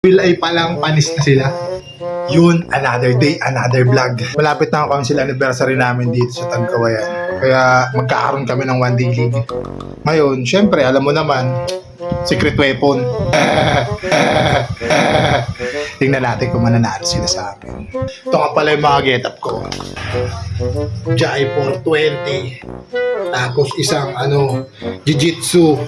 Will ay palang panis na sila. Yun, another day, another vlog. Malapit na ang council anniversary namin dito sa Tagkawayan. Kaya magkakaroon kami ng one day league. Ngayon, syempre, alam mo naman, secret weapon. Tingnan natin kung mananalo sila sa amin. Ito nga pala yung mga get-up ko. Jai 420. Tapos isang Jiu-Jitsu.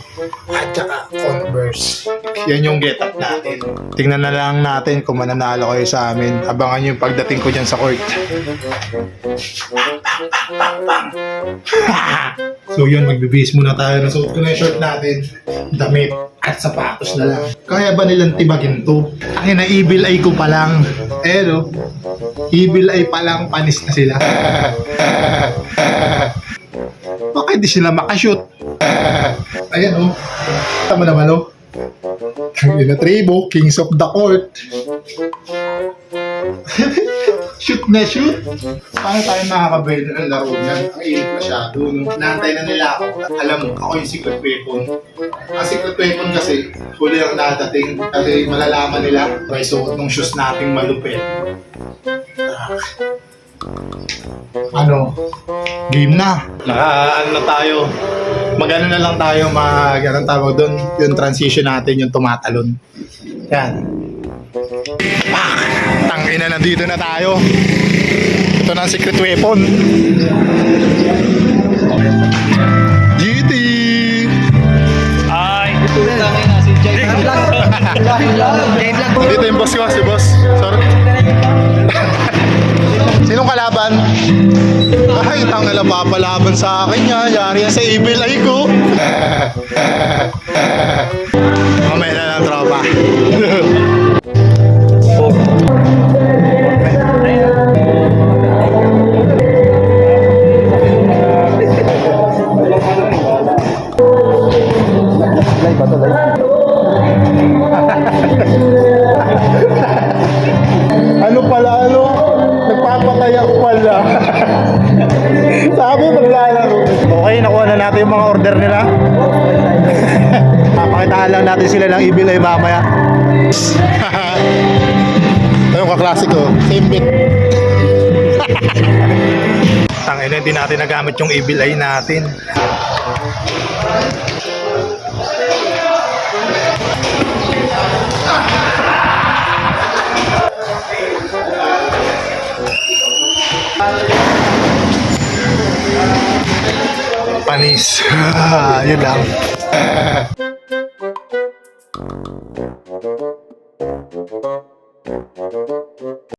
At saka Converse. Yan yung get-up natin. Tingnan na lang natin kung mananalo kayo sa amin. Abangan yung pagdating ko dyan sa court. So yun, magbibihis muna tayo. Nasuot ko na yung shirt natin. Damit at sapatos na lang. Kaya ba nilang tibagin to? Ang na-evil eye ko pa lang. Evil eye pa lang, panis na sila. Bakit di sila makashoot? Ayan tama naman Ang ina tribo, kings of the court. Shoot na shoot. Paano tayo makakabay ng laro niyan? Ang init masyado. Naantay na nila ako. Alam mo, ako yung secret weapon. Ang secret weapon kasi, huli ang nadating. Kasi malalaman nila, may suot ng shoes nating malupit. Game na. Na tayo. Magano na lang tayo, anong tawag doon, yung transition natin, yung tumatalon. Yan. Tangina, nandito na tayo. Ito na ang secret weapon. GT! Ay! Ito lang yun si Jay Vlog. Dito yung boss ko, si boss. Sorry. Sinong kalaban? Ay, tanggal ang papalaban sa akin niya. Yari yan sa evil eye ko. Mamaya na lang, tropa. Nagpapatay ako pala. Sabi maglalaro. Okay, nakuha na natin yung mga order nila. Papakitaan lang natin sila ng evil eye mamaya. Ito yung kaklasiko. Same bit. Tangina, hindi natin nagamit yung evil eye natin. Panis. Yun lang.